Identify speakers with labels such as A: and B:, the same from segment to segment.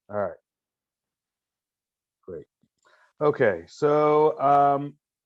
A: All right, great. Okay, so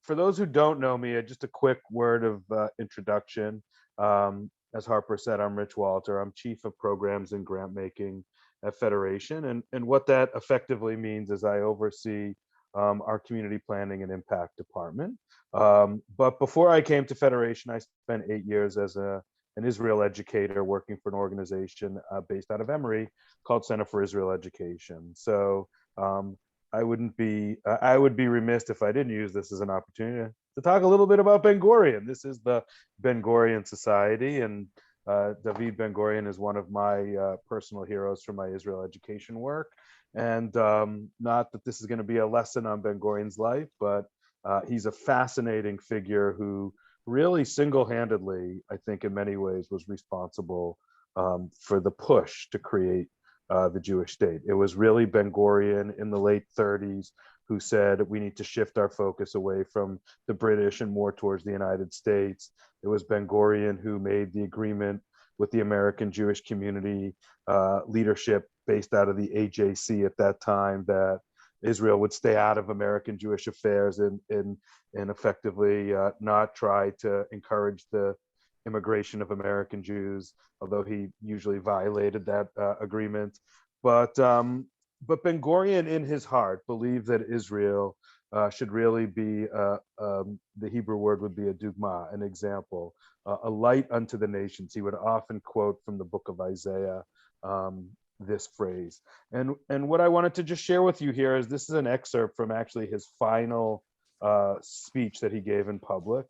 A: for those who don't know me, just a quick word of introduction. As Harper said, I'm Rich Walter. I'm Chief of Programs and Grant Making at Federation, and what that effectively means is I oversee our community planning and impact department. But before I came to Federation, I spent 8 years as an Israel educator working for an organization based out of Emory called Center for Israel Education. So um, I would be remiss if I didn't use this as an opportunity to talk a little bit about Bengorian. This is the Bengorian Society, and David Ben-Gurion is one of my personal heroes from my Israel education work. And not that this is going to be a lesson on Ben-Gurion's life, but he's a fascinating figure who really single-handedly, I think in many ways, was responsible for the push to create the Jewish state. It was really Ben-Gurion in the late 30s who said we need to shift our focus away from the British and more towards the United States. It was Ben-Gurion who made the agreement with the American Jewish community leadership based out of the AJC at that time that Israel would stay out of American Jewish affairs and effectively not try to encourage the immigration of American Jews, although he usually violated that agreement. But Ben Gurion, in his heart, believed that Israel should really be the Hebrew word would be a dugma, an example, a light unto the nations. He would often quote from the book of Isaiah this phrase. And what I wanted to just share with you here is this is an excerpt from actually his final speech that he gave in public.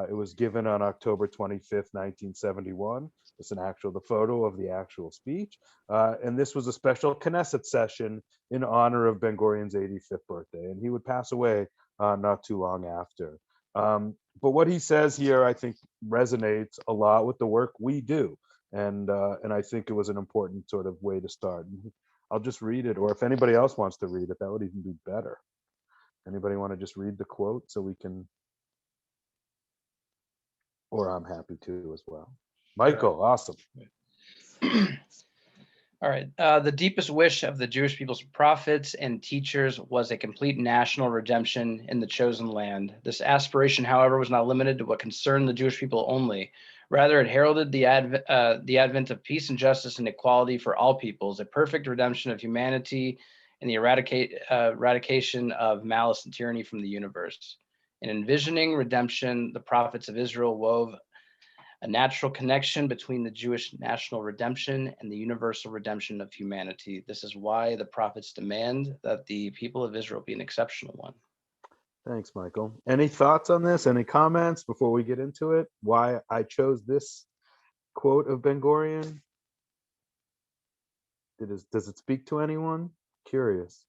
A: It was given on October 25th, 1971. It's the photo of the actual speech. And this was a special Knesset session in honor of Ben Gurion's 85th birthday. And he would pass away not too long after. But what he says here, I think, resonates a lot with the work we do. And I think it was an important sort of way to start. And I'll just read it, or if anybody else wants to read it, that would even be better. Anybody want to just read the quote so we can, or I'm happy to as well.
B: Sure.
A: Michael, awesome.
B: All right. The deepest wish of the Jewish people's prophets and teachers was a complete national redemption in the chosen land. This aspiration, however, was not limited to what concerned the Jewish people only. Rather, it heralded the advent of peace and justice and equality for all peoples, a perfect redemption of humanity, and the eradication of malice and tyranny from the universe. In envisioning redemption, the prophets of Israel wove a natural connection between the Jewish national redemption and the universal redemption of humanity. This is why the prophets demand that the people of Israel be an exceptional one.
A: Thanks, Michael. Any thoughts on this? Any comments before we get into it? Why I chose this quote of Ben Gurion? Does it speak to anyone? Curious.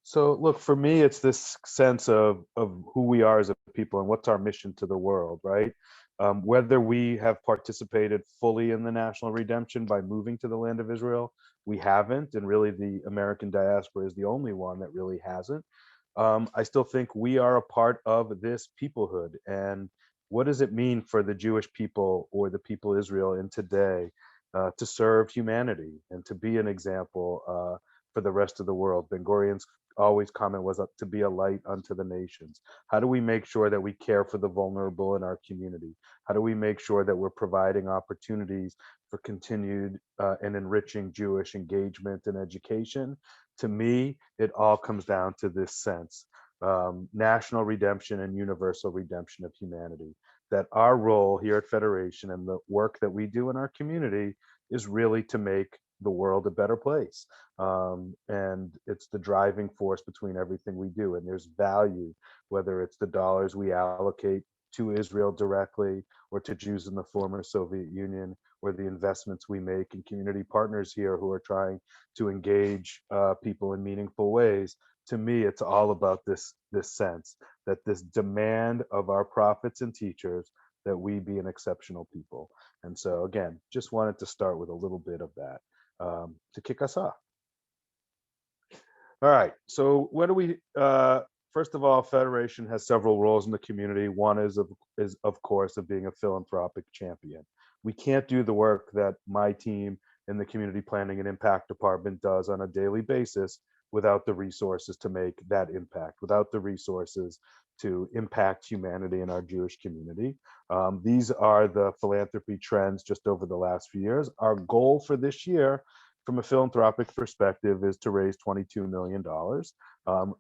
A: So look, for me, it's this sense of who we are as a people and what's our mission to the world, right? Whether we have participated fully in the national redemption by moving to the land of Israel, we haven't, and really the American diaspora is the only one that really hasn't. I still think we are a part of this peoplehood. And what does it mean for the Jewish people or the people of Israel in today to serve humanity and to be an example for the rest of the world? Ben Gurion's always comment was to be a light unto the nations. How do we make sure that we care for the vulnerable in our community? How do we make sure that we're providing opportunities for continued and enriching Jewish engagement and education? To me, it all comes down to this sense, national redemption and universal redemption of humanity. That our role here at Federation and the work that we do in our community is really to make the world a better place. And it's the driving force between everything we do. And there's value, whether it's the dollars we allocate to Israel directly or to Jews in the former Soviet Union, or the investments we make in community partners here who are trying to engage people in meaningful ways. To me, it's all about this sense that this demand of our prophets and teachers that we be an exceptional people. And so again, just wanted to start with a little bit of that to kick us off. All right. So what do we? First of all, Federation has several roles in the community. One is of course of being a philanthropic champion. We can't do the work that my team in the Community Planning and Impact Department does on a daily basis without the resources to make that impact, without the resources to impact humanity in our Jewish community. These are the philanthropy trends just over the last few years. Our goal for this year, from a philanthropic perspective, is to raise $22 million.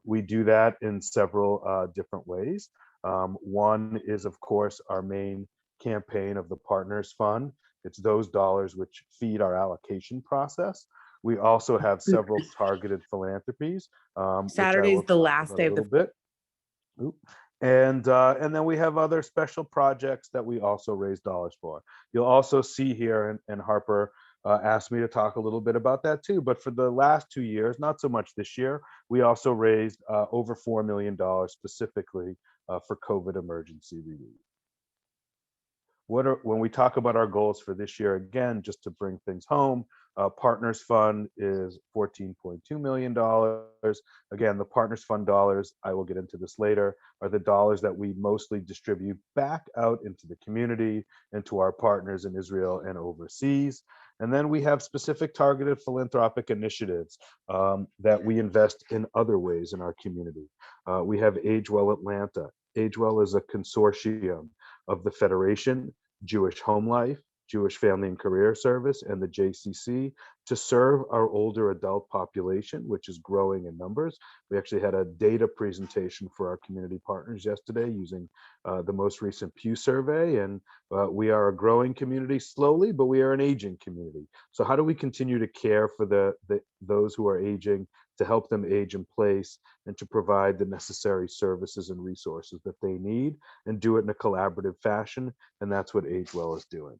A: We do that in several different ways. One is, of course, our main campaign of the Partners Fund. It's those dollars which feed our allocation process. We also have several targeted philanthropies, which I
C: Saturday's
A: will
C: the
A: talk
C: last
A: about
C: day
A: a
C: of the
A: little bit. Oop. And then we have other special projects that we also raise dollars for. You'll also see here, and Harper asked me to talk a little bit about that too. But for the last 2 years, not so much this year, we also raised over $4 million specifically for COVID emergency relief. When we talk about our goals for this year, again, just to bring things home, Partners Fund is $14.2 million. Again, the Partners Fund dollars, I will get into this later, are the dollars that we mostly distribute back out into the community and to our partners in Israel and overseas. And then we have specific targeted philanthropic initiatives that we invest in other ways in our community. We have Age Well Atlanta. Age Well is a consortium of the Federation, Jewish Home Life, Jewish Family and Career Service, and the JCC to serve our older adult population, which is growing in numbers. We actually had a data presentation for our community partners yesterday using the most recent Pew survey, and we are a growing community slowly, but we are an aging community. So how do we continue to care for those who are aging, to help them age in place, and to provide the necessary services and resources that they need, and do it in a collaborative fashion? And that's what Age Well is doing.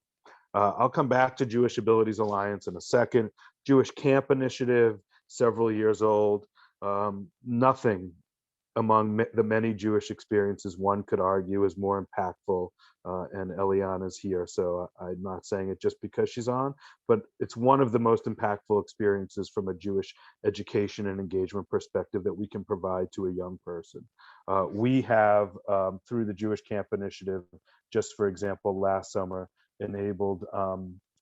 A: I'll come back to Jewish Abilities Alliance in a second. Jewish Camp Initiative, several years old. Nothing among the many Jewish experiences one could argue is more impactful, and Eliana's here, so I'm not saying it just because she's on, but it's one of the most impactful experiences from a Jewish education and engagement perspective that we can provide to a young person. We have, through the Jewish Camp Initiative, just for example, last summer, enabled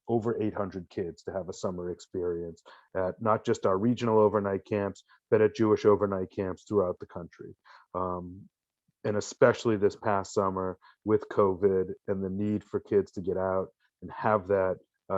A: over 800 kids to have a summer experience at not just our regional overnight camps, but at Jewish overnight camps throughout the country. And especially this past summer with COVID and the need for kids to get out and have that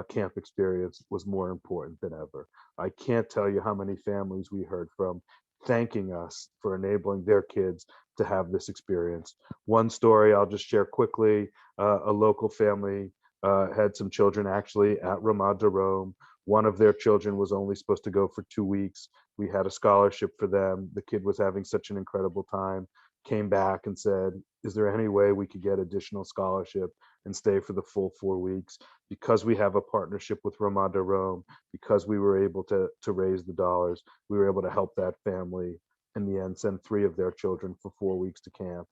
A: camp experience was more important than ever. I can't tell you how many families we heard from thanking us for enabling their kids to have this experience. One story I'll just share quickly, a local family had some children actually at Ramat Darom. One of their children was only supposed to go for 2 weeks. We had a scholarship for them. The kid was having such an incredible time, came back and said, is there any way we could get additional scholarship and stay for the full 4 weeks? Because we have a partnership with Ramat Darom, because we were able to raise the dollars, we were able to help that family in the end send 3 of their children for 4 weeks to camp,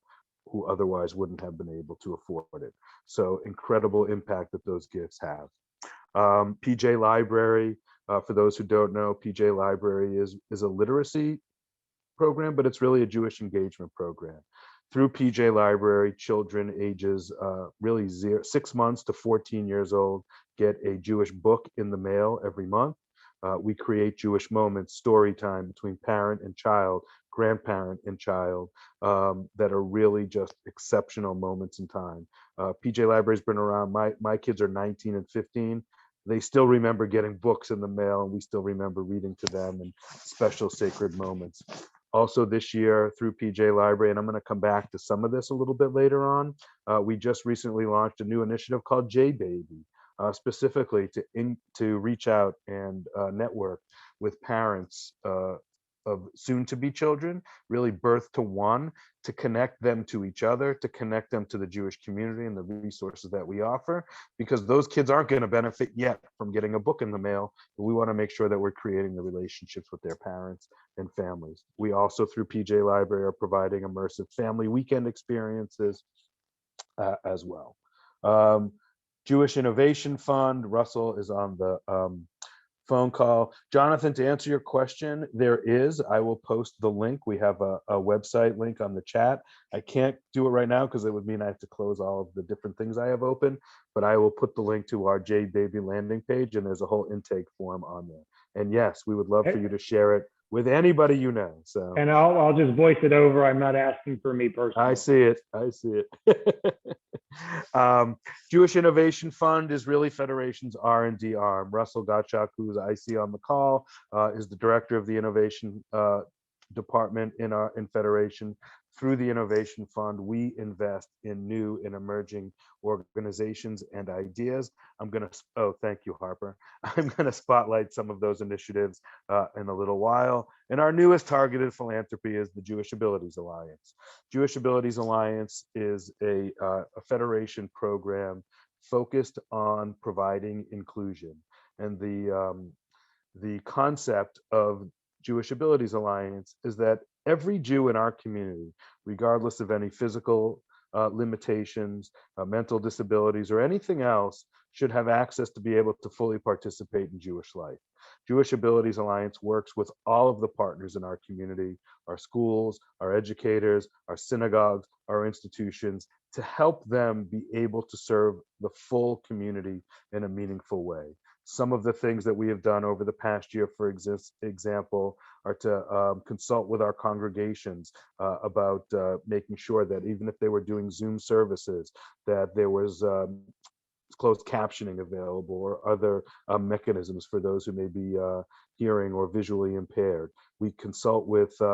A: who otherwise wouldn't have been able to afford it. So incredible impact that those gifts have. PJ Library, for those who don't know, PJ Library is a literacy program, but it's really a Jewish engagement program. Through PJ Library, children ages really 6 months to 14 years old get a Jewish book in the mail every month. We create Jewish moments, story time between parent and child, grandparent and child, that are really just exceptional moments in time. PJ Library's been around. My kids are 19 and 15. They still remember getting books in the mail, and we still remember reading to them in special sacred moments. Also this year through PJ Library, and I'm going to come back to some of this a little bit later on, we just recently launched a new initiative called J Baby, specifically to reach out and network with parents of soon-to-be children, really birth to one, to connect them to each other, to connect them to the Jewish community and the resources that we offer, because those kids aren't going to benefit yet from getting a book in the mail, but we want to make sure that we're creating the relationships with their parents and families. We also, through PJ Library, are providing immersive family weekend experiences as well. Jewish Innovation Fund, Russell is on the phone call. Jonathan, to answer your question, I will post the link. We have a website link on the chat. I can't do it right now because it would mean I have to close all of the different things I have open, but I will put the link to our JBaby landing page, and there's a whole intake form on there. And yes, we would love for you to share it with anybody you know. So,
C: And I'll just voice it over. I'm not asking for me personally.
A: I see it. I see it. Jewish Innovation Fund is really Federation's R&D arm. Russell Gottschalk, who I see on the call, is the director of the innovation department in Federation. Through the Innovation Fund, we invest in new and emerging organizations and ideas. Thank you, Harper. I'm going to spotlight some of those initiatives in a little while. And our newest targeted philanthropy is the Jewish Abilities Alliance. Jewish Abilities Alliance is a Federation program focused on providing inclusion. And the concept of Jewish Abilities Alliance is that every Jew in our community, regardless of any physical limitations, mental disabilities, or anything else, should have access to be able to fully participate in Jewish life. Jewish Abilities Alliance works with all of the partners in our community, our schools, our educators, our synagogues, our institutions, to help them be able to serve the full community in a meaningful way. Some of the things that we have done over the past year, for example, are to consult with our congregations about making sure that even if they were doing Zoom services, that there was closed captioning available or other mechanisms for those who may be hearing or visually impaired. We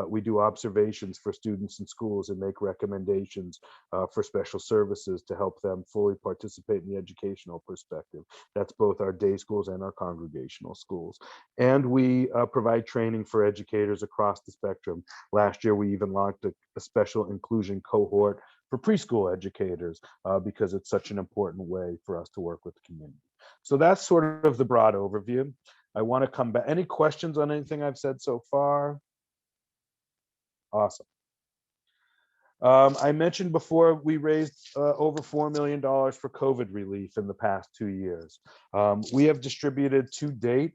A: we do observations for students in schools and make recommendations for special services to help them fully participate in the educational perspective. That's both our day schools and our congregational schools. And we provide training for educators across the spectrum. Last year, we even launched a special inclusion cohort for preschool educators because it's such an important way for us to work with the community. So that's sort of the broad overview. I want to come back. Any questions on anything I've said so far? Awesome. I mentioned before we raised over $4 million for COVID relief in the past 2 years. We have distributed to date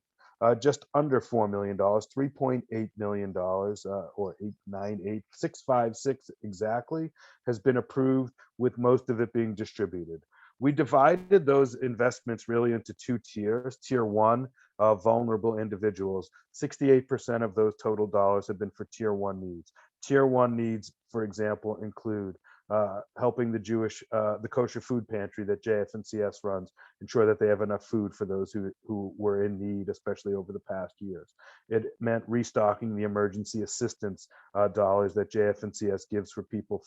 A: just under $4 million, $3.8 million, or 898,656 exactly, has been approved, with most of it being distributed. We divided those investments really into 2 tiers. Tier 1, vulnerable individuals. 68% of those total dollars have been for Tier 1 needs. Tier 1 needs, for example, include helping the kosher food pantry that JFNCS runs, ensure that they have enough food for those who were in need, especially over the past years. It meant restocking the emergency assistance dollars that JFNCS gives for people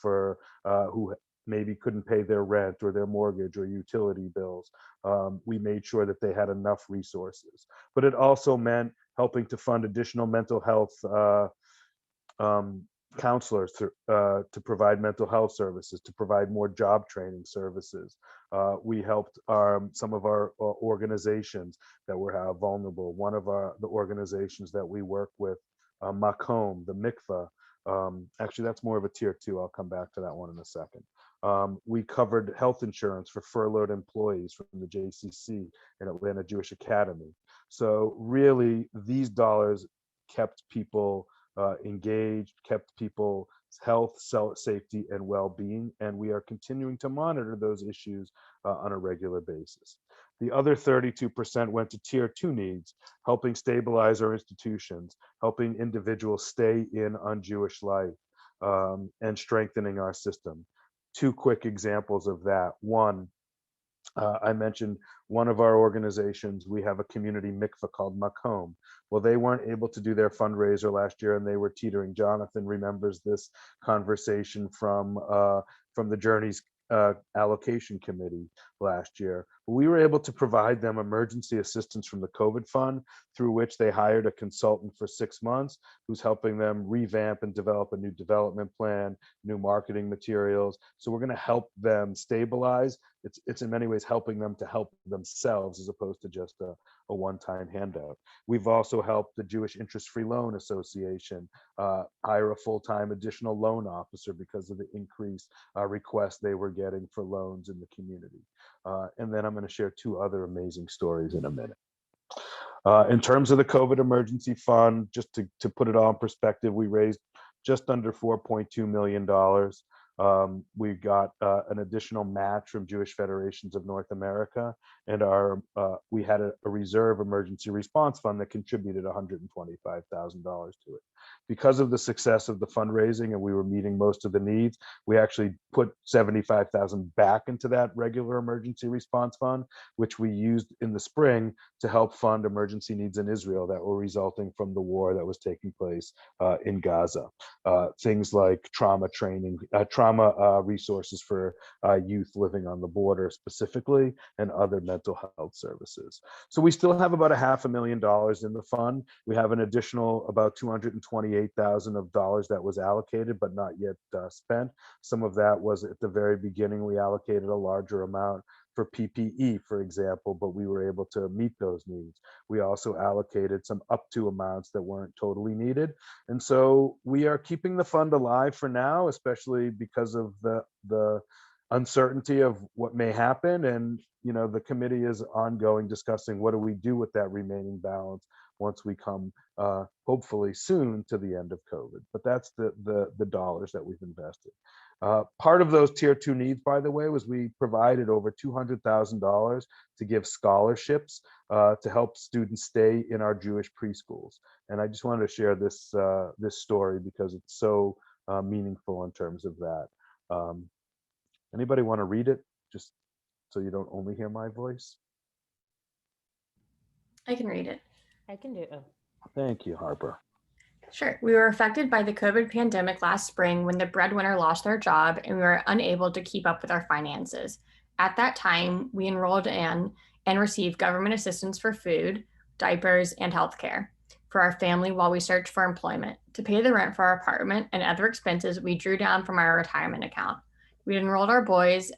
A: who maybe couldn't pay their rent or their mortgage or utility bills. We made sure that they had enough resources. But it also meant helping to fund additional mental health counselors to provide mental health services, to provide more job training services. We helped some of our organizations that were vulnerable. One of the organizations that we work with, Makom, the mikvah, actually that's more of a tier 2. I'll come back to that one in a second. We covered health insurance for furloughed employees from the JCC and Atlanta Jewish Academy. So really, these dollars kept people engaged, kept people's health, safety, and well-being, and we are continuing to monitor those issues on a regular basis. The other 32% went to Tier 2 needs, helping stabilize our institutions, helping individuals stay in on Jewish life, and strengthening our system. 2 quick examples of that. One, I mentioned one of our organizations, we have a community mikvah called Makom. Well, they weren't able to do their fundraiser last year and they were teetering. Jonathan remembers this conversation from the Journeys allocation committee last year. We were able to provide them emergency assistance from the COVID fund, through which they hired a consultant for 6 months who's helping them revamp and develop a new development plan, new marketing materials. So we're going to help them stabilize. It's in many ways helping them to help themselves as opposed to just a one-time handout. We've also helped the Jewish Interest-Free Loan Association hire a full-time additional loan officer because of the increased requests they were getting for loans in the community. And then I'm going to share 2 other amazing stories in a minute. In terms of the COVID emergency fund, just to put it all in perspective, we raised just under $4.2 million. We got an additional match from Jewish Federations of North America, and we had a reserve emergency response fund that contributed $125,000 to it. Because of the success of the fundraising and we were meeting most of the needs, we actually put $75,000 back into that regular emergency response fund, which we used in the spring to help fund emergency needs in Israel that were resulting from the war that was taking place in Gaza. Things like trauma training, trauma resources for youth living on the border specifically, and other mental health services. So we still have about $500,000 in the fund. We have an additional about $228,000 of dollars that was allocated but not yet spent. Some of that was at the very beginning. We allocated a larger amount for PPE, for example, but we were able to meet those needs. We also allocated some up to amounts that weren't totally needed. And so we are keeping the fund alive for now, especially because of the uncertainty of what may happen. And, the committee is ongoing discussing what do we do with that remaining balance once we come, hopefully soon, to the end of COVID. But that's the dollars that we've invested. Part of those tier 2 needs, by the way, was we provided over $200,000 to give scholarships to help students stay in our Jewish preschools. And I just wanted to share this story because it's so meaningful in terms of that. Anybody want to read it, just so you don't only hear my voice?
D: I can read it.
E: I can do it.
A: Thank you, Harper.
D: Sure. We were affected by the COVID pandemic last spring when the breadwinner lost their job and we were unable to keep up with our finances. At that time, we enrolled in and received government assistance for food, diapers, and healthcare for our family while we searched for employment. To pay the rent for our apartment and other expenses, we drew down from our retirement account. We enrolled our boys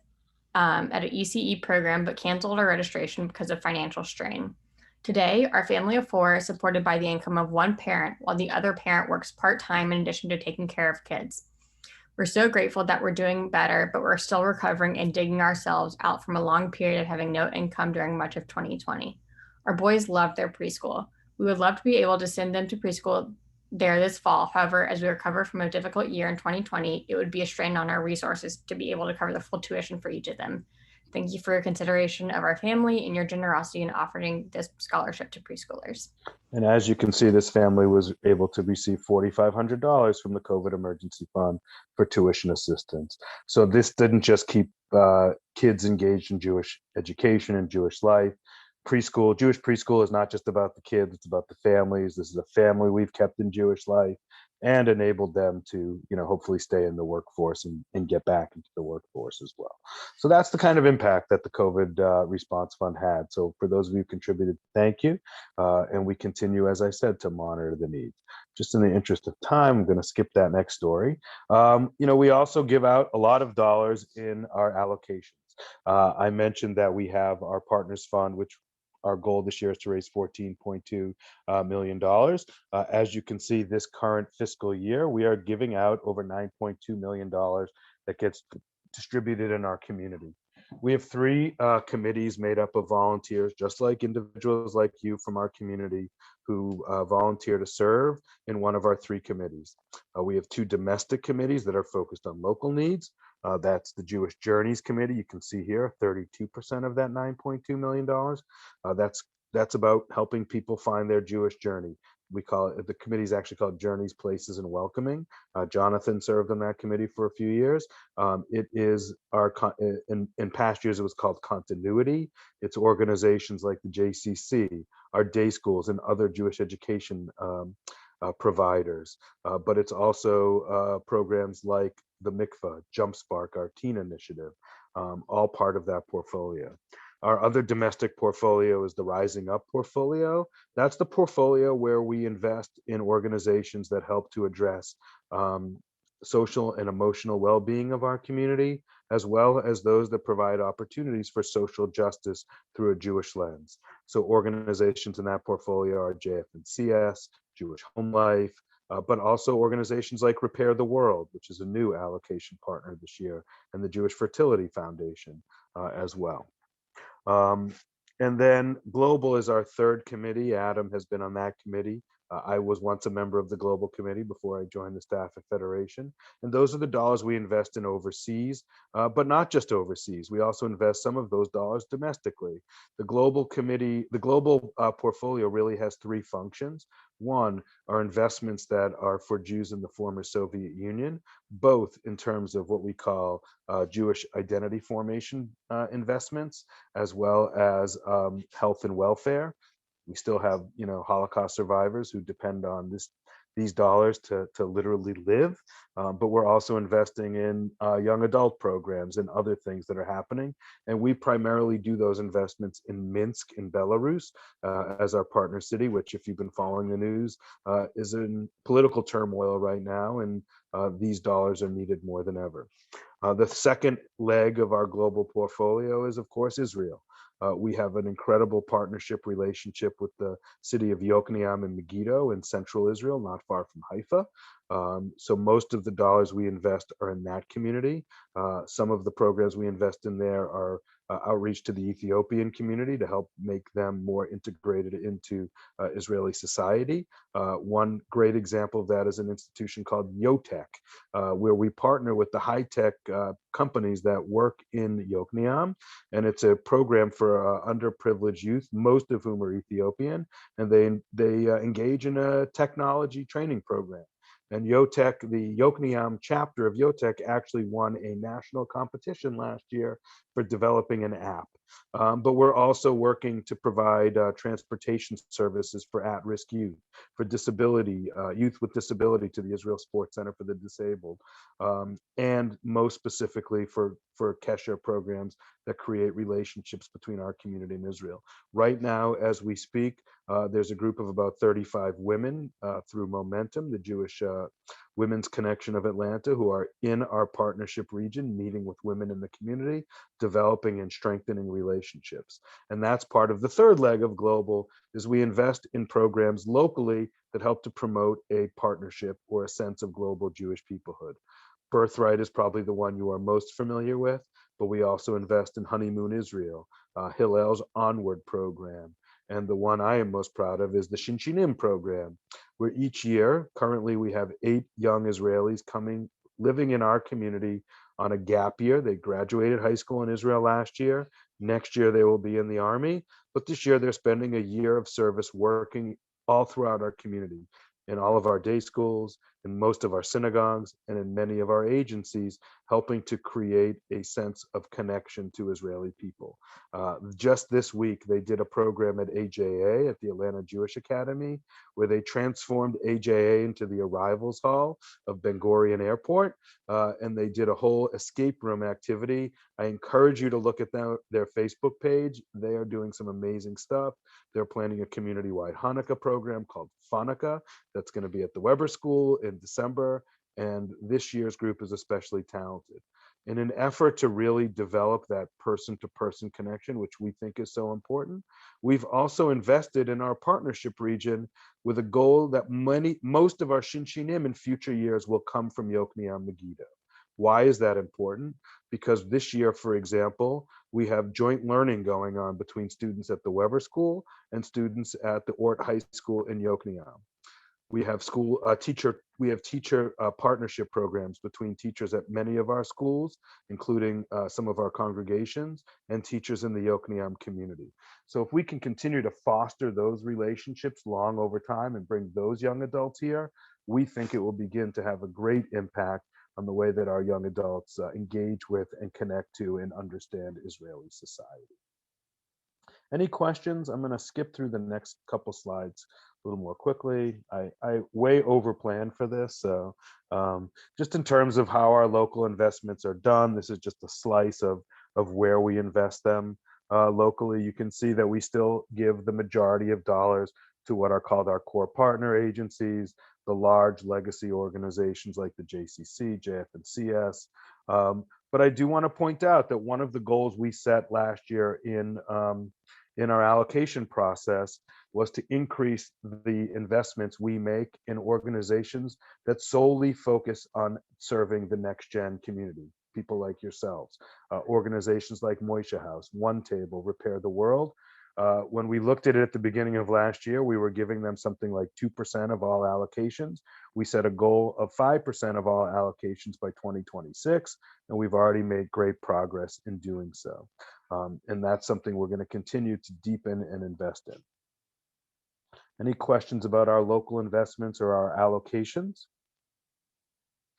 D: at an ECE program, but canceled our registration because of financial strain. Today, our family of 4 is supported by the income of one parent, while the other parent works part-time in addition to taking care of kids. We're so grateful that we're doing better, but we're still recovering and digging ourselves out from a long period of having no income during much of 2020. Our boys love their preschool. We would love to be able to send them to preschool there this fall. However, as we recover from a difficult year in 2020, it would be a strain on our resources to be able to cover the full tuition for each of them. Thank you for your consideration of our family and your generosity in offering this scholarship to preschoolers.
A: And as you can see, this family was able to receive $4,500 from the COVID emergency fund for tuition assistance. So this didn't just keep kids engaged in Jewish education and Jewish life. Jewish preschool is not just about the kids, it's about the families. This is a family we've kept in Jewish life and enabled them to, hopefully stay in the workforce and get back into the workforce as well. So that's the kind of impact that the COVID response fund had. So for those of you who contributed, thank you. And we continue, as I said, to monitor the needs. Just in the interest of time, I'm going to skip that next story. We also give out a lot of dollars in our allocations. I mentioned that we have our Partners Fund, which our goal this year is to raise $14.2 million. As you can see, this current fiscal year, we are giving out over $9.2 million that gets distributed in our community. We have 3 committees made up of volunteers, just like individuals like you from our community who volunteer to serve in one of our 3 committees. We have 2 domestic committees that are focused on local needs. That's the Jewish Journeys Committee. You can see here, 32% of that $9.2 million. That's about helping people find their Jewish journey. We call it, the committee is actually called Journeys, Places, and Welcoming. Jonathan served on that committee for a few years. It is in past years, it was called Continuity. It's organizations like the JCC, our day schools, and other Jewish education providers. But it's also programs like the Mikvah, Jump Spark, our teen initiative, all part of that portfolio. Our other domestic portfolio is the Rising Up portfolio. That's the portfolio where we invest in organizations that help to address social and emotional well-being of our community, as well as those that provide opportunities for social justice through a Jewish lens. So organizations in that portfolio are JFNCS, Jewish Home Life, but also organizations like Repair the World, which is a new allocation partner this year, and the Jewish Fertility Foundation as well. And then global is our third committee. Adam has been on that committee. I was once a member of the global committee before I joined the staff at Federation. And those are the dollars we invest in overseas, but not just overseas. We also invest some of those dollars domestically. The global committee, the global portfolio really has three functions. One are investments that are for Jews in the former Soviet Union, both in terms of what we call Jewish identity formation investments, as well as health and welfare. We still have, Holocaust survivors who depend on these dollars to literally live, but we're also investing in young adult programs and other things that are happening. And we primarily do those investments in Minsk in Belarus as our partner city, which, if you've been following the news, is in political turmoil right now, and these dollars are needed more than ever. The second leg of our global portfolio is, of course, Israel. We have an incredible partnership relationship with the city of Yokneam and Megiddo in central Israel, not far from Haifa. So most of the dollars we invest are in that community. Some of the programs we invest in there are outreach to the Ethiopian community to help make them more integrated into Israeli society. One great example of that is an institution called Yotek, where we partner with the high-tech companies that work in Yokneam, and it's a program for underprivileged youth, most of whom are Ethiopian, and they engage in a technology training program. And Yotek, the Yokneam chapter of Yotek, actually won a national competition last year for developing an app. But we're also working to provide transportation services for at-risk youth, for disability, youth with disability, to the Israel Sports Center for the Disabled, and most specifically for Kesher programs that create relationships between our community and Israel. Right now, as we speak, there's a group of about 35 women through Momentum, the Jewish Women's Connection of Atlanta, who are in our partnership region, meeting with women in the community, developing and strengthening relationships. And that's part of the third leg of global, is we invest in programs locally that help to promote a partnership or a sense of global Jewish peoplehood. Birthright is probably the one you are most familiar with, but we also invest in Honeymoon Israel, Hillel's Onward program, and the one I am most proud of is the Shinshinim program, where each year, currently we have 8 young Israelis living in our community on a gap year. They graduated high school in Israel last year. Next year they will be in the army, but this year they're spending a year of service working all throughout our community, in all of our day schools, in most of our synagogues, and in many of our agencies, helping to create a sense of connection to Israeli people. Just this week, they did a program at AJA, at the Atlanta Jewish Academy, where they transformed AJA into the arrivals hall of Bengorian Airport, and they did a whole escape room activity. I encourage you to look at their Facebook page. They are doing some amazing stuff. They're planning a community-wide Hanukkah program called Hanukkah that's going to be at the Weber School in December, and this year's group is especially talented. In an effort to really develop that person-to-person connection, which we think is so important, we've also invested in our partnership region with a goal that most of our Shinshinim in future years will come from Yokneam Megiddo. Why is that important? Because this year, for example, we have joint learning going on between students at the Weber School and students at the Ort High School in Yokneam. We have teacher partnership programs between teachers at many of our schools, including some of our congregations, and teachers in the Yokneam community. So if we can continue to foster those relationships long over time and bring those young adults here, we think it will begin to have a great impact on the way that our young adults engage with and connect to and understand Israeli society. Any questions? I'm going to skip through the next couple slides a little more quickly. I way over planned for this. So just in terms of how our local investments are done, this is just a slice of where we invest them locally. You can see that we still give the majority of dollars to what are called our core partner agencies, the large legacy organizations like the JCC, JF&CS. But I do want to point out that one of the goals we set last year in our allocation process was to increase the investments we make in organizations that solely focus on serving the next gen community, people like yourselves, organizations like Moishe House, One Table, Repair the World. When we looked at it at the beginning of last year, we were giving them something like 2% of all allocations. We set a goal of 5% of all allocations by 2026, and we've already made great progress in doing so. And that's something we're going to continue to deepen and invest in. Any questions about our local investments or our allocations?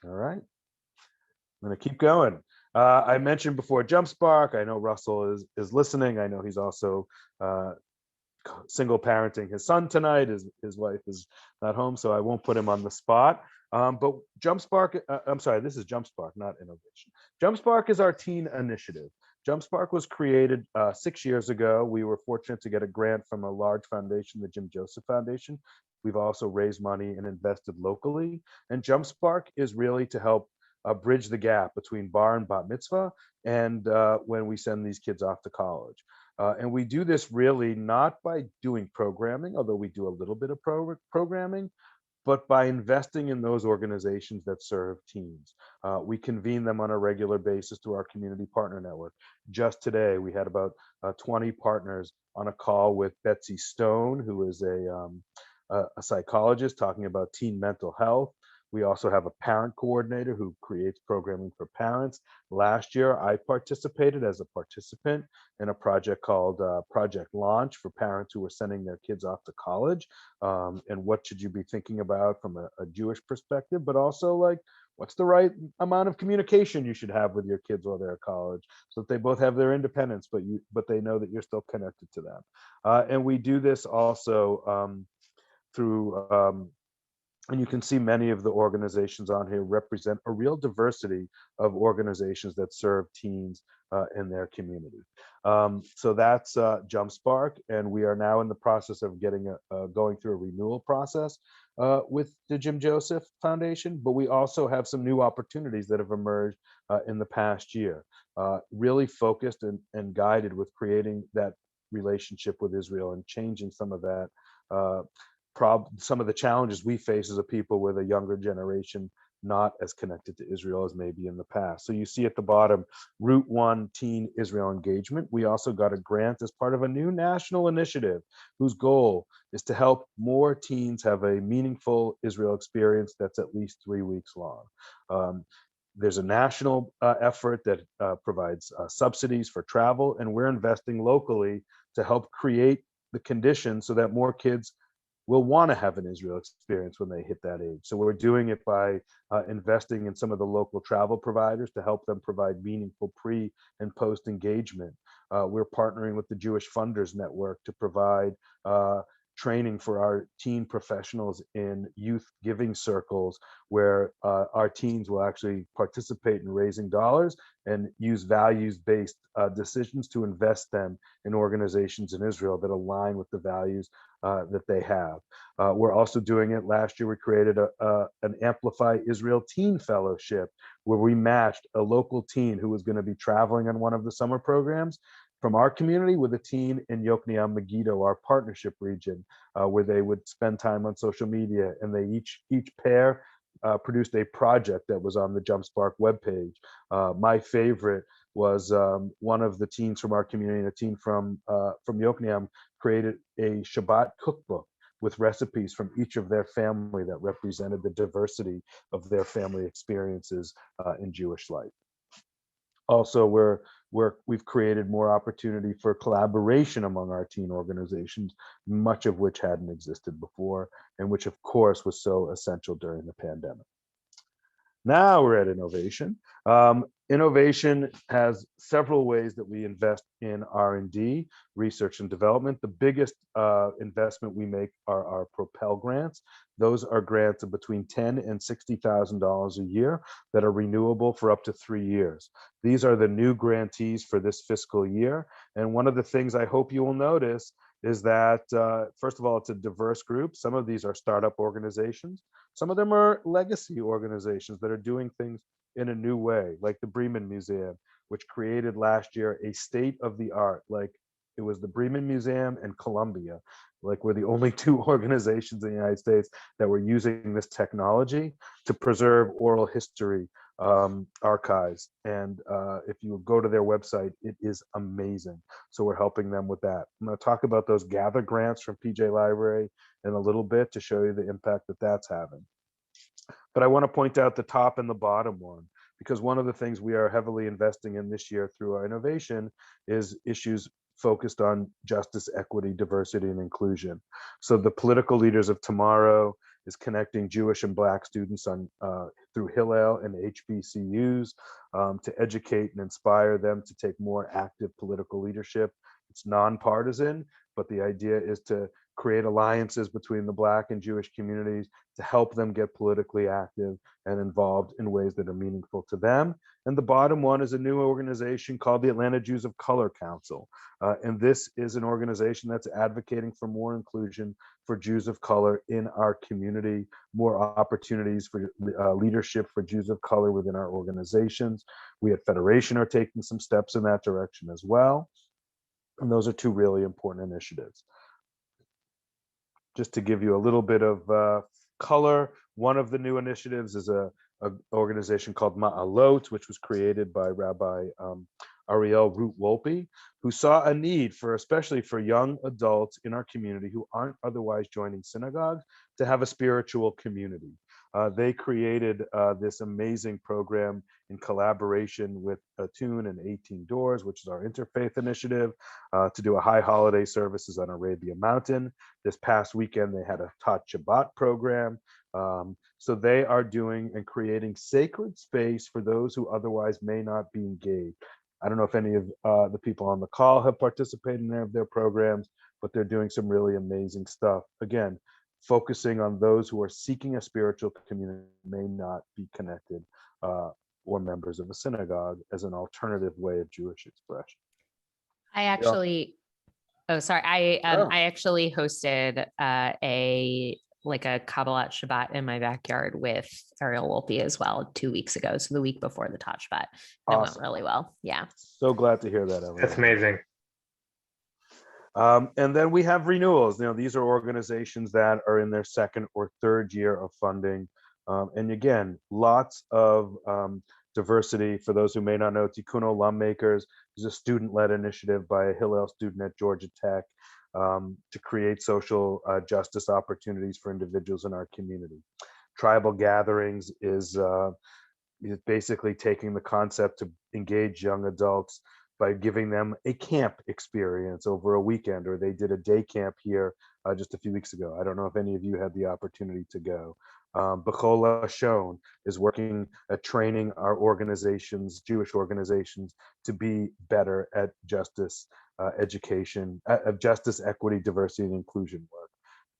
A: All right. I'm going to keep going. I mentioned before JumpSpark. I know Russell is listening. I know he's also single parenting his son tonight. His wife is not home, so I won't put him on the spot. But JumpSpark, I'm sorry, this is JumpSpark, not innovation. JumpSpark is our teen initiative. JumpSpark was created 6 years ago. We were fortunate to get a grant from a large foundation, the Jim Joseph Foundation. We've also raised money and invested locally. And JumpSpark is really to help bridge the gap between bar and bat mitzvah and when we send these kids off to college. And we do this really not by doing programming, although we do a little bit of programming, but by investing in those organizations that serve teens. We convene them on a regular basis through our community partner network. Just today, we had about 20 partners on a call with Betsy Stone, who is a psychologist talking about teen mental health. We also have a parent coordinator who creates programming for parents. Last year, I participated as a participant in a project called Project Launch for parents who were sending their kids off to college. And what should you be thinking about from a Jewish perspective, but also like, what's the right amount of communication you should have with your kids while they're at college so that they both have their independence, but they know that you're still connected to them. And we do this also through and you can see many of the organizations on here represent a real diversity of organizations that serve teens in their community. So that's JumpSpark, and we are now in the process of going through a renewal process with the Jim Joseph Foundation, but we also have some new opportunities that have emerged in the past year, really focused and guided with creating that relationship with Israel and changing some of that some of the challenges we face as a people with a younger generation not as connected to Israel as maybe in the past. So you see at the bottom, Route 1 Teen Israel Engagement. We also got a grant as part of a new national initiative whose goal is to help more teens have a meaningful Israel experience that's at least 3 weeks long. There's a national effort that provides subsidies for travel, and we're investing locally to help create the conditions so that more kids will want to have an Israel experience when they hit that age. So we're doing it by investing in some of the local travel providers to help them provide meaningful pre and post engagement. We're partnering with the Jewish Funders Network to provide training for our teen professionals in youth giving circles where our teens will actually participate in raising dollars and use values-based decisions to invest them in organizations in Israel that align with the values that they have. We're also doing it. Last year, we created an Amplify Israel Teen Fellowship where we matched a local teen who was going to be traveling on one of the summer programs from our community with a teen in Yokneam Megiddo, our partnership region, where they would spend time on social media, and they each pair produced a project that was on the JumpSpark webpage. My favorite was one of the teens from our community, a teen from Yokneam, created a Shabbat cookbook with recipes from each of their family that represented the diversity of their family experiences in Jewish life. Also, we've created more opportunity for collaboration among our teen organizations, much of which hadn't existed before, and which, of course, was so essential during the pandemic. Now we're at innovation. Innovation has several ways that we invest in R&D, research and development. The biggest investment we make are our Propel grants. Those are grants of between $10,000 and $60,000 a year that are renewable for up to 3 years. These are the new grantees for this fiscal year. And one of the things I hope you will notice is that, first of all, it's a diverse group. Some of these are startup organizations. Some of them are legacy organizations that are doing things in a new way, like the Bremen Museum, which created last year a state-of-the-art, like it was the Bremen Museum and Columbia, like we're the only two organizations in the United States that were using this technology to preserve oral history archives. And if you go to their website, it is amazing. So we're helping them with that. I'm going to talk about those gather grants from PJ Library in a little bit to show you the impact that that's having. But I want to point out the top and the bottom one, because one of the things we are heavily investing in this year through our innovation is issues focused on justice, equity, diversity, and inclusion. So the political leaders of tomorrow is connecting Jewish and Black students on through Hillel and HBCUs to educate and inspire them to take more active political leadership. It's nonpartisan, but the idea is to create alliances between the Black and Jewish communities to help them get politically active and involved in ways that are meaningful to them. And the bottom one is a new organization called the Atlanta Jews of Color Council. And this is an organization that's advocating for more inclusion for Jews of color in our community, more opportunities for leadership for Jews of color within our organizations. We at Federation are taking some steps in that direction as well. And those are two really important initiatives. Just to give you a little bit of color, one of the new initiatives is a organization called Ma'alot, which was created by Rabbi Ariel Root Wolpe, who saw a need for, especially for young adults in our community who aren't otherwise joining synagogue, to have a spiritual community. They created this amazing program in collaboration with Attune and 18 Doors, which is our interfaith initiative, to do a high holiday services on Arabia Mountain. This past weekend, they had a Tot Shabbat program. So they are doing and creating sacred space for those who otherwise may not be engaged. I don't know if any of the people on the call have participated in any of their programs, but they're doing some really amazing stuff. Again, focusing on those who are seeking a spiritual community, may not be connected or members of a synagogue as an alternative way of Jewish expression.
E: I actually, I actually hosted a Kabbalat Shabbat in my backyard with Ariel Wolpe as well 2 weeks ago. So the week before the Tot Shabbat. That went really well. Yeah.
A: So glad to hear that, Emily.
C: That's amazing.
A: And then we have renewals. These are organizations that are in their second or third year of funding. And again, lots of diversity. For those who may not know, Tikkun Olam Makers is a student-led initiative by a Hillel student at Georgia Tech to create social justice opportunities for individuals in our community. Tribal Gatherings is basically taking the concept to engage young adults by giving them a camp experience over a weekend, or they did a day camp here just a few weeks ago. I don't know if any of you had the opportunity to go. B'chol Lashon is working at training our organizations, Jewish organizations, to be better at justice, education, justice, equity, diversity, and inclusion work.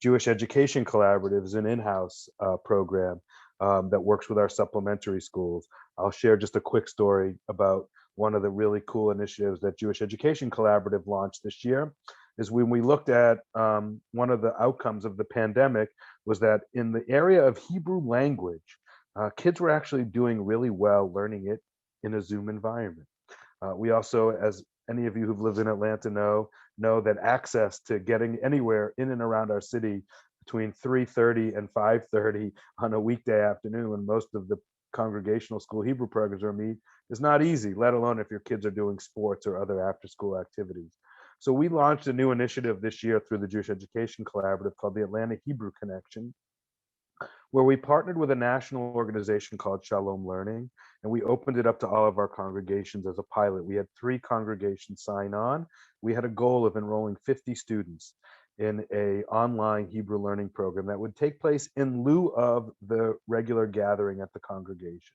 A: Jewish Education Collaborative is an in-house program that works with our supplementary schools. I'll share just a quick story about one of the really cool initiatives that Jewish Education Collaborative launched this year. Is when we looked at one of the outcomes of the pandemic was that in the area of Hebrew language, kids were actually doing really well learning it in a Zoom environment. We also, as any of you who've lived in Atlanta know that access to getting anywhere in and around our city between 3:30 and 5:30 on a weekday afternoon, when most of the congregational school Hebrew programs are meet, is not easy, let alone if your kids are doing sports or other after-school activities. So we launched a new initiative this year through the Jewish Education Collaborative called the Atlanta Hebrew Connection, where we partnered with a national organization called Shalom Learning, and we opened it up to all of our congregations as a pilot. We had 3 congregations sign on. We had a goal of enrolling 50 students in a online Hebrew learning program that would take place in lieu of the regular gathering at the congregation.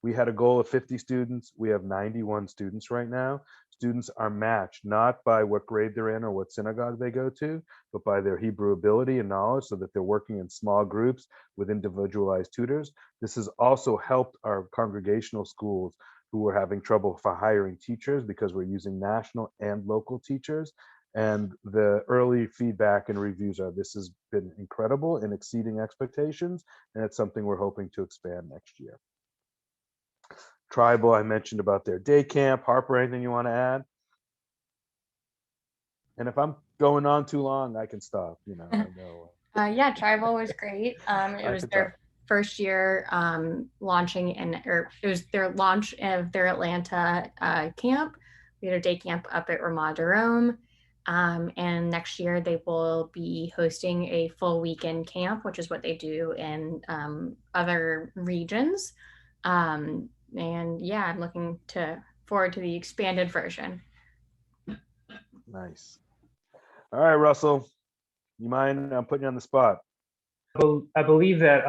A: We had a goal of 50 students. We have 91 students right now. Students are matched not by what grade they're in or what synagogue they go to, but by their Hebrew ability and knowledge, so that they're working in small groups with individualized tutors. This has also helped our congregational schools who were having trouble for hiring teachers, because we're using national and local teachers. And the early feedback and reviews are this has been incredible and exceeding expectations, and it's something we're hoping to expand next year. Tribal, I mentioned about their day camp. Harper, anything you want to add? And if I'm going on too long, I can stop. I know.
D: Yeah, Tribal was great. It was first year launching, or it was their launch of their Atlanta camp. We had a day camp up at Ramah Jerome. And next year they will be hosting a full weekend camp, which is what they do in other regions. And yeah, I'm looking forward to the expanded version.
A: Nice. All right, Russell, you mind? I'm putting you on the spot.
C: I believe that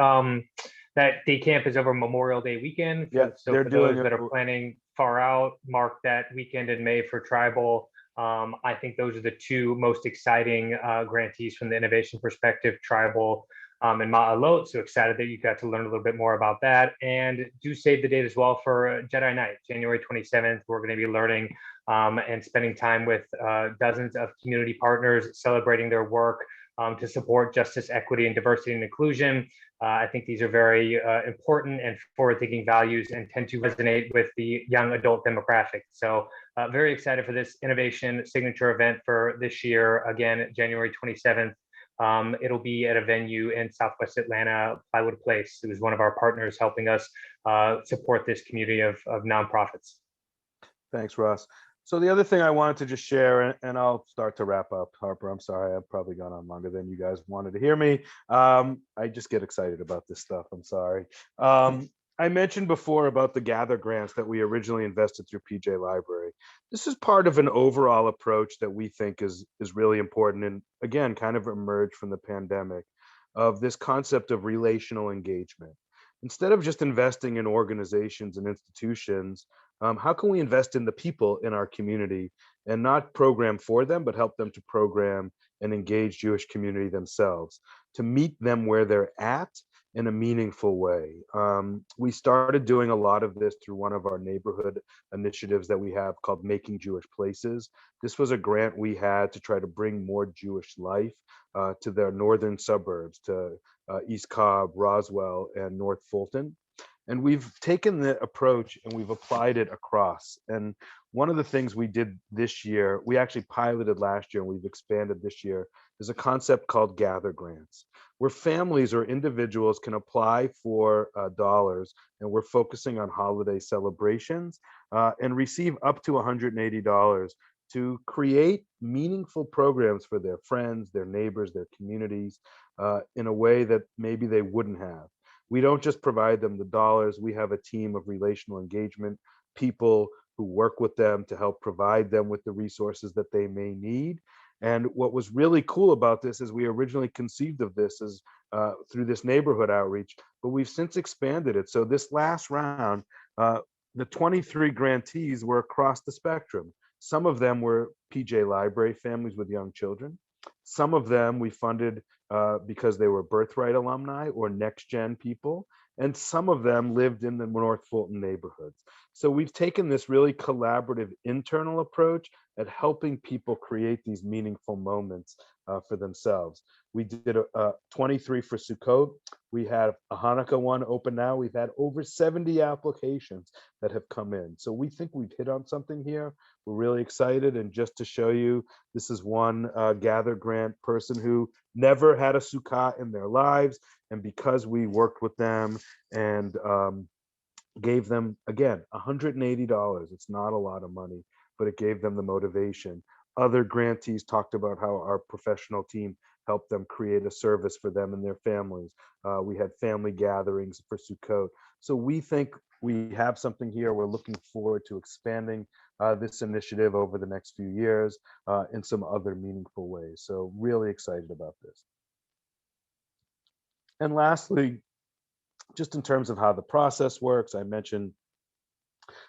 C: that day camp is over Memorial Day weekend.
A: Yeah,
C: So
A: they're
C: for
A: doing
C: those that are planning far out, mark that weekend in May for tribal. I think those are the two most exciting grantees from the innovation perspective, tribal and Ma'alot. So excited that you got to learn a little bit more about that. And do save the date as well for Jedi Night, January 27th. We're going to be learning and spending time with dozens of community partners, celebrating their work to support justice, equity, and diversity and inclusion. I think these are very important and forward-thinking values and tend to resonate with the young adult demographic. So very excited for this innovation signature event for this year, again, January 27th. It'll be at a venue in Southwest Atlanta, Plywood Place. It was one of our partners helping us support this community of nonprofits.
A: Thanks, Russ. So the other thing I wanted to just share, and I'll start to wrap up, Harper, I'm sorry, I've probably gone on longer than you guys wanted to hear me. I just get excited about this stuff, I'm sorry. I mentioned before about the Gather grants that we originally invested through PJ Library. This is part of an overall approach that we think is really important, and again, kind of emerged from the pandemic, of this concept of relational engagement. Instead of just investing in organizations and institutions, how can we invest in the people in our community and not program for them, but help them to program and engage Jewish community themselves, to meet them where they're at in a meaningful way? We started doing a lot of this through one of our neighborhood initiatives that we have called Making Jewish Places. This was a grant we had to try to bring more Jewish life to their northern suburbs, to East Cobb, Roswell, and North Fulton. And we've taken the approach and we've applied it across. And one of the things we did this year, we actually piloted last year and we've expanded this year, is a concept called Gather Grants, where families or individuals can apply for dollars, and we're focusing on holiday celebrations, and receive up to $180 to create meaningful programs for their friends, their neighbors, their communities, in a way that maybe they wouldn't have. We don't just provide them the dollars. We have a team of relational engagement people who work with them to help provide them with the resources that they may need. And what was really cool about this is we originally conceived of this as through this neighborhood outreach, but we've since expanded it. So this last round, the 23 grantees were across the spectrum. Some of them were PJ Library families with young children. Some of them we funded because they were Birthright alumni or Next Gen people, and some of them lived in the North Fulton neighborhoods. So we've taken this really collaborative internal approach at helping people create these meaningful moments for themselves. We did 23 for Sukkot. We have a Hanukkah one open now. We've had over 70 applications that have come in. So we think we've hit on something here. We're really excited. And just to show you, this is one Gather grant person who never had a Sukkah in their lives. And because we worked with them and gave them, again, $180, it's not a lot of money, but it gave them the motivation. Other grantees talked about how our professional team helped them create a service for them and their families. We had family gatherings for Sukkot. So we think we have something here. We're looking forward to expanding this initiative over the next few years in some other meaningful ways. So really excited about this. And lastly, just in terms of how the process works, I mentioned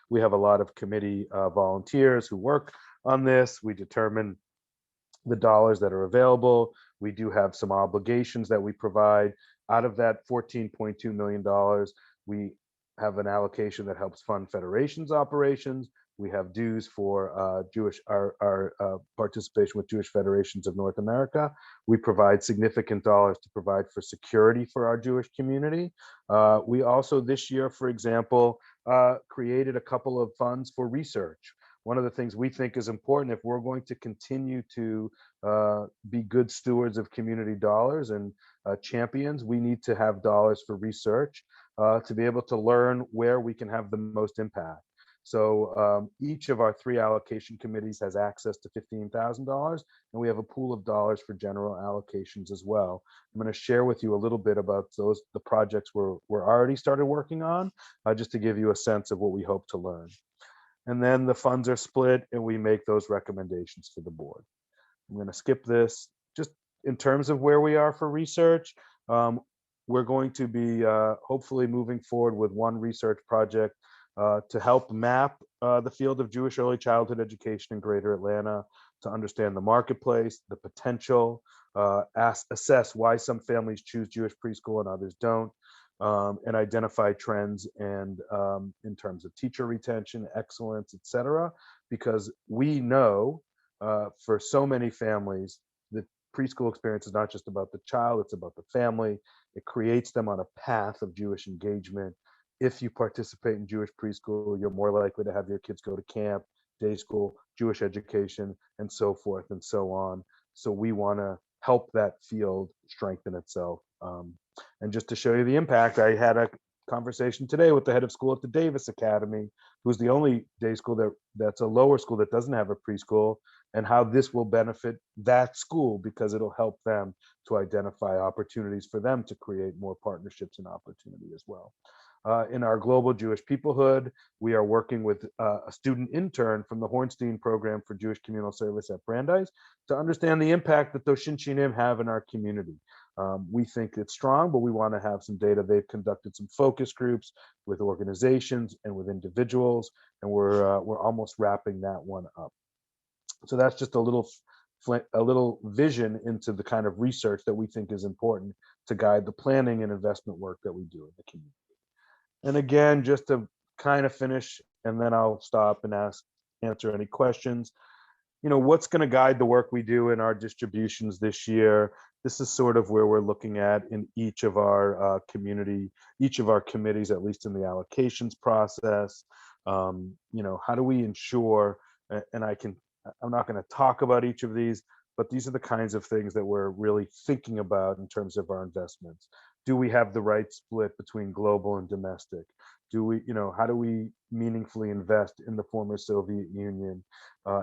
A: we have a lot of committee volunteers who work on this. We determine the dollars that are available. We do have some obligations that we provide. Out of that $14.2 million, we have an allocation that helps fund Federation's operations. We have dues for our participation with Jewish Federations of North America. We provide significant dollars to provide for security for our Jewish community. We also this year, for example, created a couple of funds for research. one of the things we think is important, if we're going to continue to be good stewards of community dollars and champions, we need to have dollars for research to be able to learn where we can have the most impact. So each of our 3 allocation committees has access to $15,000, and we have a pool of dollars for general allocations as well. I'm going to share with you a little bit about the projects we're already started working on, just to give you a sense of what we hope to learn. And then the funds are split, and we make those recommendations to the board. I'm going to skip this. Just in terms of where we are for research, we're going to be hopefully moving forward with one research project to help map the field of Jewish early childhood education in Greater Atlanta, to understand the marketplace, the potential, assess why some families choose Jewish preschool and others don't, and identify trends and in terms of teacher retention, excellence, et cetera, because we know for so many families, the preschool experience is not just about the child, it's about the family. It creates them on a path of Jewish engagement. If you participate in Jewish preschool, you're more likely to have your kids go to camp, day school, Jewish education, and so forth and so on. So we want to help that field strengthen itself. And just to show you the impact, I had a conversation today with the head of school at the Davis Academy, who's the only day school that's a lower school that doesn't have a preschool, and how this will benefit that school because it'll help them to identify opportunities for them to create more partnerships and opportunity as well. In our Global Jewish Peoplehood, we are working with a student intern from the Hornstein Program for Jewish Communal Service at Brandeis to understand the impact that those Shinshinim have in our community. We think it's strong, but we want to have some data. They've conducted some focus groups with organizations and with individuals, and we're almost wrapping that one up. So that's just a little vision into the kind of research that we think is important to guide the planning and investment work that we do in the community. And again, just to kind of finish, and then I'll stop and answer any questions. What's going to guide the work we do in our distributions this year? This is sort of where we're looking at in each of our committees, at least in the allocations process. How do we ensure, and I'm not going to talk about each of these, but these are the kinds of things that we're really thinking about in terms of our investments. Do we have the right split between global and domestic? How do we meaningfully invest in the former Soviet Union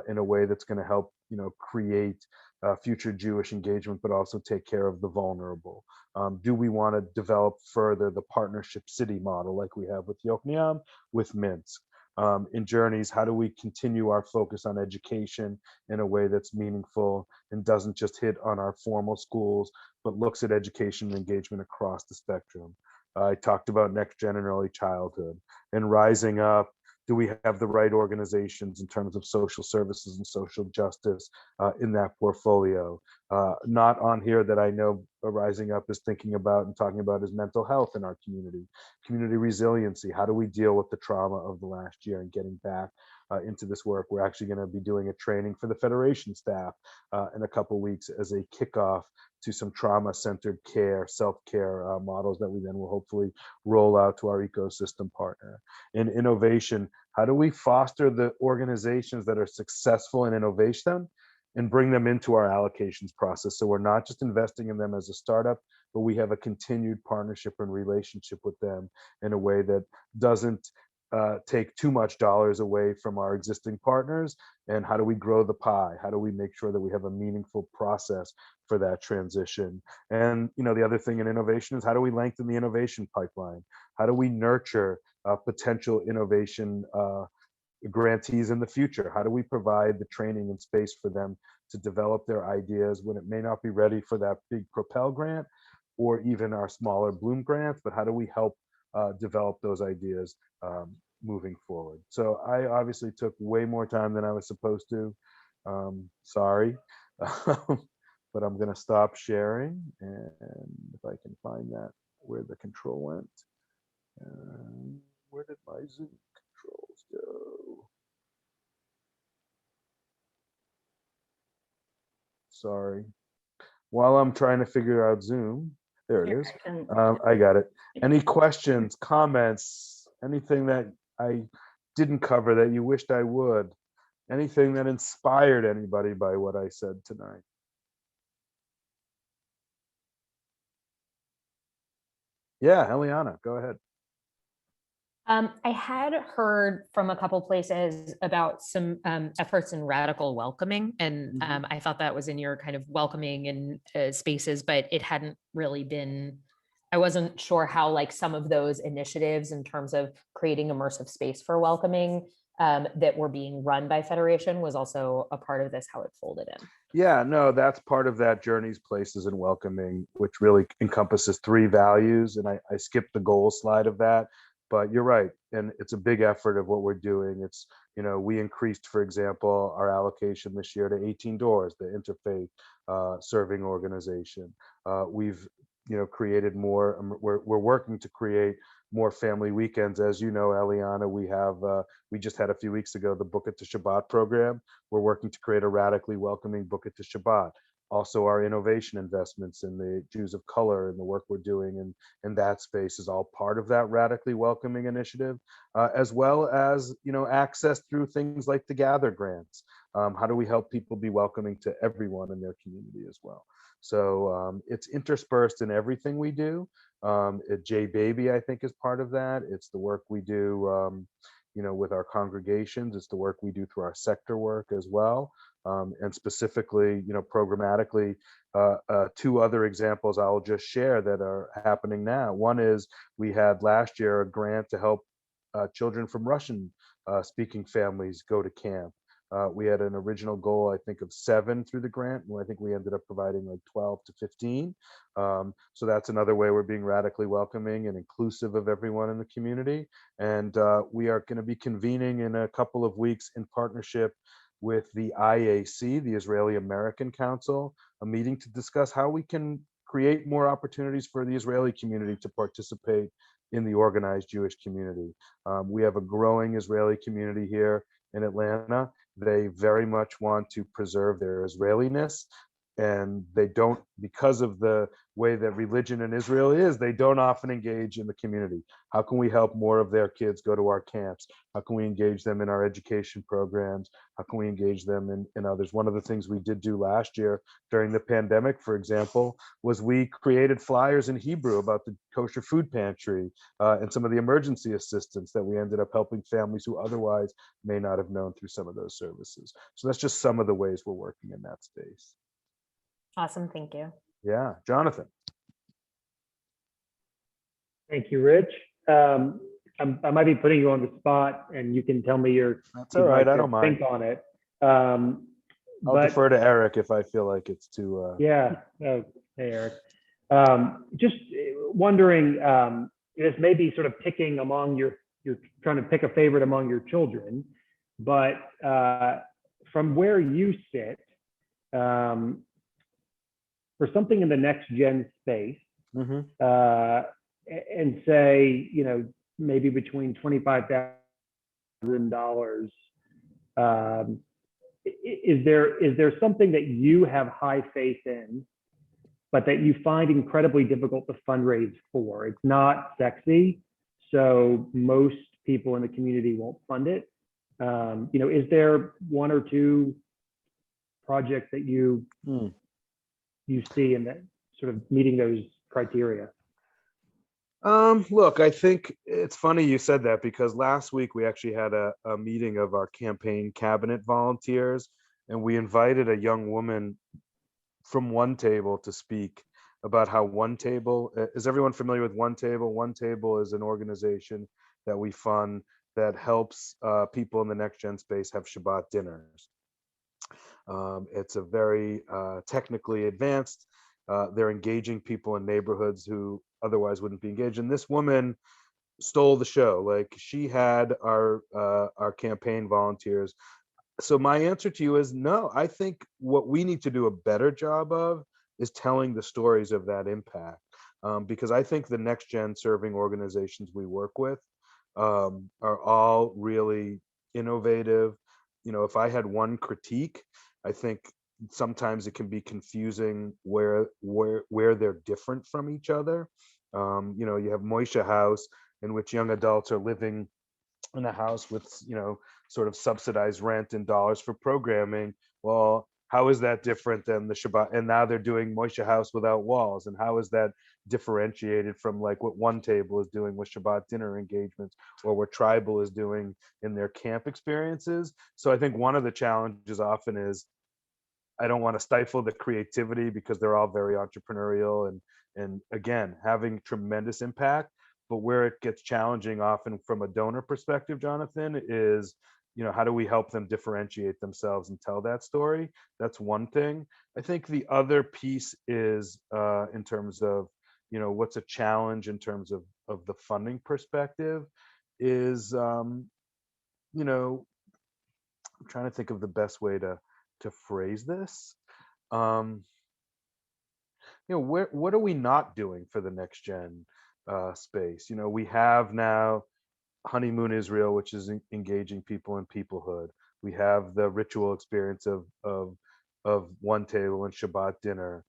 A: in a way that's going to help, create future Jewish engagement, but also take care of the vulnerable? Do we want to develop further the partnership city model like we have with Yokneam, with Minsk? In Journeys, how do we continue our focus on education in a way that's meaningful and doesn't just hit on our formal schools, but looks at education and engagement across the spectrum? I talked about next gen and early childhood. And Rising Up, do we have the right organizations in terms of social services and social justice in that portfolio? Not on here that I know Rising Up is thinking about and talking about is mental health in our community resiliency. How do we deal with the trauma of the last year and getting back into this work? We're actually going to be doing a training for the Federation staff in a couple of weeks as a kickoff to some trauma-centered care, self-care models that we then will hopefully roll out to our ecosystem partner. In innovation, how do we foster the organizations that are successful in innovation and bring them into our allocations process? So we're not just investing in them as a startup, but we have a continued partnership and relationship with them in a way that doesn't take too much dollars away from our existing partners. And how do we grow the pie? How do we make sure that we have a meaningful process for that transition? And the other thing in innovation is how do we lengthen the innovation pipeline? How do we nurture potential innovation grantees in the future? How do we provide the training and space for them to develop their ideas when it may not be ready for that big Propel grant or even our smaller Bloom grants, but how do we help develop those ideas moving forward? So I obviously took way more time than I was supposed to. Sorry, but I'm going to stop sharing, and if I can find that where the control went. Where did my Zoom controls go? Sorry. While I'm trying to figure out Zoom, there it is. I got it. Any questions, comments, anything that I didn't cover that you wished I would? Anything that inspired anybody by what I said tonight? Yeah, Eliana, go ahead.
E: I had heard from a couple places about some efforts in radical welcoming, and I thought that was in your kind of welcoming in spaces, but it hadn't really been. I wasn't sure how like some of those initiatives in terms of creating immersive space for welcoming that were being run by Federation was also a part of this, how it folded in.
A: Yeah, no, that's part of that Journeys, Places, and Welcoming, which really encompasses 3 values. And I skipped the goal slide of that, but you're right. And it's a big effort of what we're doing. It's, we increased, for example, our allocation this year to 18 Doors, the interfaith serving organization. We've, created more, we're working to create more family weekends. As you know, Eliana, we just had a few weeks ago the Book It to Shabbat program. We're working to create a radically welcoming Book It to Shabbat. Also, our innovation investments in the Jews of color and the work we're doing in that space is all part of that radically welcoming initiative, as well as, access through things like the Gather grants. How do we help people be welcoming to everyone in their community as well? So it's interspersed in everything we do. J Baby, I think, is part of that. It's the work we do, with our congregations. It's the work we do through our sector work as well. And specifically, programmatically, 2 other examples I'll just share that are happening now. One is we had last year a grant to help children from Russian speaking families go to camp. We had an original goal, I think, of 7 through the grant. I think we ended up providing like 12 to 15. So that's another way we're being radically welcoming and inclusive of everyone in the community. And we are going to be convening in a couple of weeks in partnership with the IAC, the Israeli American Council, a meeting to discuss how we can create more opportunities for the Israeli community to participate in the organized Jewish community. We have a growing Israeli community here in Atlanta. They very much want to preserve their Israeliness, and they don't, because of the way that religion in Israel is, they don't often engage in the community. How can we help more of their kids go to our camps? How can we engage them in our education programs? How can we engage them in others? One of the things we did do last year during the pandemic, for example, was we created flyers in Hebrew about the kosher food pantry and some of the emergency assistance that we ended up helping families who otherwise may not have known through some of those services. So that's just some of the ways we're working in that space.
E: Awesome, thank you.
A: Yeah, Jonathan.
F: Thank you, Rich. I might be putting you on the spot, and you can tell me your.
A: That's all right. I don't mind.
F: Think on it.
A: I'll defer to Eric if I feel like it's too.
F: Yeah. Oh, hey, Eric. Just wondering, this may be sort of picking among you're trying to pick a favorite among your children, but from where you sit, for something in the next gen space, and say, maybe between $25,000, is there something that you have high faith in, but that you find incredibly difficult to fundraise for? It's not sexy, so most people in the community won't fund it. Is there 1 or 2 projects that you see in that sort of meeting those criteria?
A: Look, I think it's funny you said that, because last week we actually had a meeting of our campaign cabinet volunteers, and we invited a young woman from One Table to speak about how One Table, is everyone familiar with One Table? One Table is an organization that we fund that helps people in the next gen space have Shabbat dinners. It's a very technically advanced. They're engaging people in neighborhoods who otherwise wouldn't be engaged. And this woman stole the show. Like, she had our campaign volunteers. So my answer to you is no. I think what we need to do a better job of is telling the stories of that impact, because I think the next gen serving organizations we work with are all really innovative. If I had one critique, I think sometimes it can be confusing where they're different from each other. You have Moishe House, in which young adults are living in a house with sort of subsidized rent and dollars for programming. Well, how is that different than the Shabbat? And now they're doing Moishe House without walls. And how is that differentiated from like what One Table is doing with Shabbat dinner engagements, or what Tribal is doing in their camp experiences? So I think one of the challenges often is, I don't want to stifle the creativity because they're all very entrepreneurial and again, having tremendous impact. But where it gets challenging often from a donor perspective, Jonathan, is, how do we help them differentiate themselves and tell that story? That's one thing. I think the other piece is in terms of, what's a challenge in terms of the funding perspective is, I'm trying to think of the best way to phrase this. What are we not doing for the next gen space? We have now Honeymoon Israel, which is engaging people in peoplehood. We have the ritual experience of One Table and Shabbat dinner.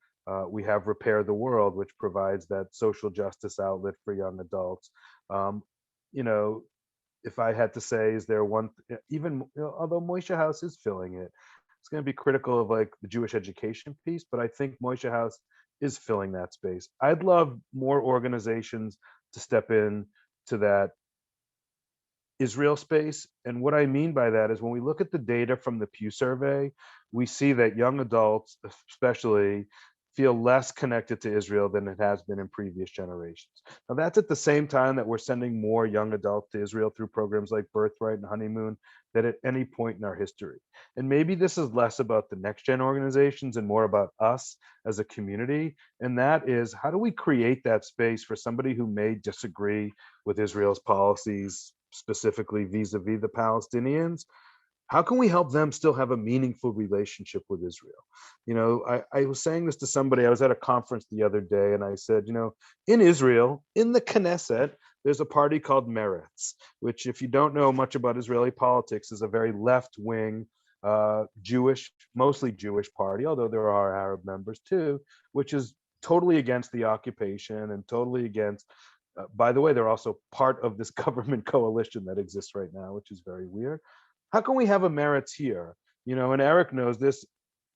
A: We have Repair the World, which provides that social justice outlet for young adults. You know, if I had to say, is there one, even although Moishe House is filling it, it's going to be critical of like the Jewish education piece, but I think Moishe House is filling that space. I'd love more organizations to step in to that Israel space. And what I mean by that is when we look at the data from the Pew survey, we see that young adults, especially, feel less connected to Israel than it has been in previous generations. Now, that's at the same time that we're sending more young adults to Israel through programs like Birthright and Honeymoon than at any point in our history. And maybe this is less about the next gen organizations and more about us as a community. And that is, how do we create that space for somebody who may disagree with Israel's policies, specifically vis-a-vis the Palestinians? How can we help them still have a meaningful relationship with Israel? I was saying this to somebody. I was at a conference the other day and I said, in Israel, in the Knesset, there's a party called Meretz, which, if you don't know much about Israeli politics, is a very left-wing, Jewish, mostly Jewish party, although there are Arab members too, which is totally against the occupation and totally against, by the way, they're also part of this government coalition that exists right now, which is very weird. How can we have a Meretz here? And Eric knows this.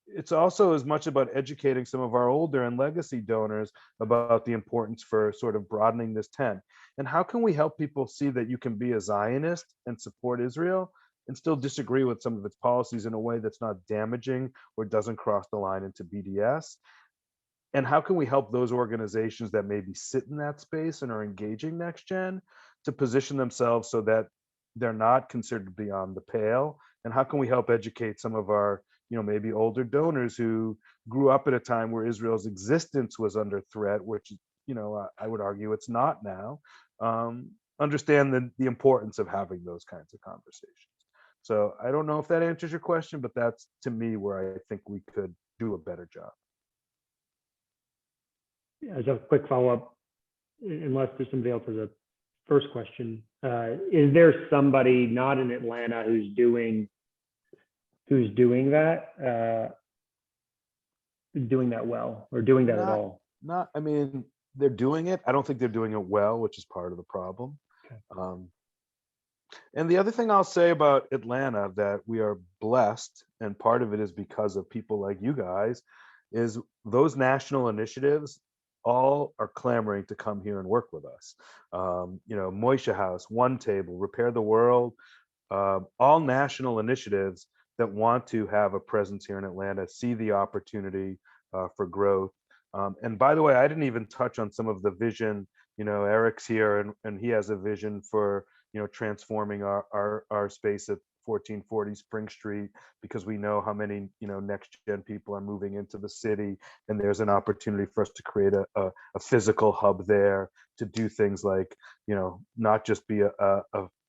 A: It's also as much about educating some of our older and legacy donors about the importance for sort of broadening this tent. And how can we help people see that you can be a Zionist and support Israel and still disagree with some of its policies in a way that's not damaging or doesn't cross the line into BDS? And how can we help those organizations that maybe sit in that space and are engaging next gen to position themselves so that they're not considered beyond the pale? And how can we help educate some of our, maybe older donors who grew up at a time where Israel's existence was under threat, which, I would argue it's not now, understand the importance of having those kinds of conversations. So I don't know if that answers your question, but that's, to me, where I think we could do a better job.
F: As a quick follow-up, unless there's somebody else has a first question, is there somebody not in Atlanta who's doing that well, or doing that at all?
A: I mean, they're doing it. I don't think they're doing it well, which is part of the problem. Okay. And the other thing I'll say about Atlanta that we are blessed, and part of it is because of people like you guys, is those national initiatives all are clamoring to come here and work with us. Moishe House, One Table, Repair the World, all national initiatives that want to have a presence here in Atlanta, see the opportunity for growth. And by the way, I didn't even touch on some of the vision. Eric's here and he has a vision for, transforming our space at 1440 Spring Street, because we know how many, next gen people are moving into the city, and there's an opportunity for us to create a physical hub there to do things like, not just be a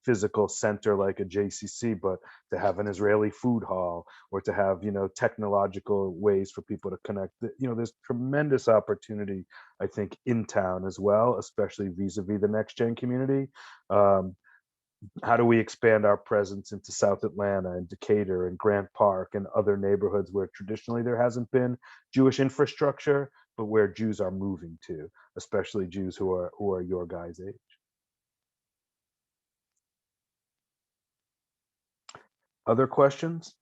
A: physical center like a JCC, but to have an Israeli food hall, or to have, technological ways for people to connect. There's tremendous opportunity, I think, in town as well, especially vis-a-vis the next gen community. How do we expand our presence into South Atlanta and Decatur and Grant Park and other neighborhoods where traditionally there hasn't been Jewish infrastructure, but where Jews are moving to, especially Jews who are your guys' age? Other questions?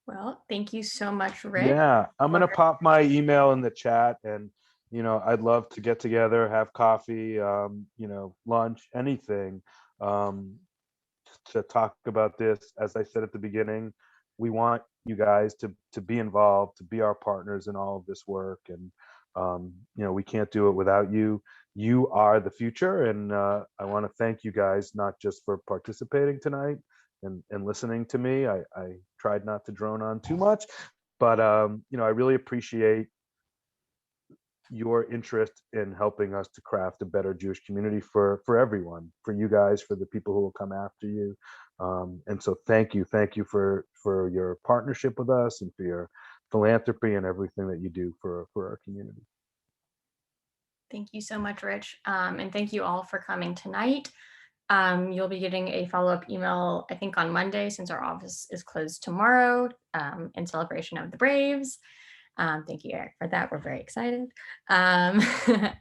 D: Well, thank you so much, Rick.
A: Yeah, I'm gonna pop my email in the chat, and I'd love to get together, have coffee, lunch, anything, to talk about this. As I said at the beginning, we want you guys to be involved, to be our partners in all of this work, and we can't do it without you. You are the future, and I want to thank you guys, not just for participating tonight and listening to me. I tried not to drone on too much, but I really appreciate your interest in helping us to craft a better Jewish community for everyone, for you guys, for the people who will come after you. And so thank you for your partnership with us and for your philanthropy and everything that you do for our community.
D: Thank you so much, Rich. And thank you all for coming tonight. You'll be getting a follow-up email, I think, on Monday, since our office is closed tomorrow, in celebration of the Braves. Thank you, Eric, for that. We're very excited. But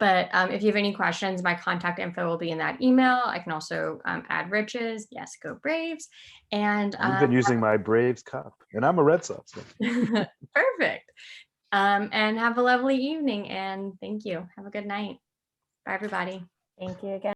D: if you have any questions, my contact info will be in that email. I can also add Rich's. Yes, go Braves. And
A: I've been using my Braves cup, and I'm a Red Sox fan.
D: Perfect. And have a lovely evening. And thank you. Have a good night. Bye, everybody.
G: Thank you again.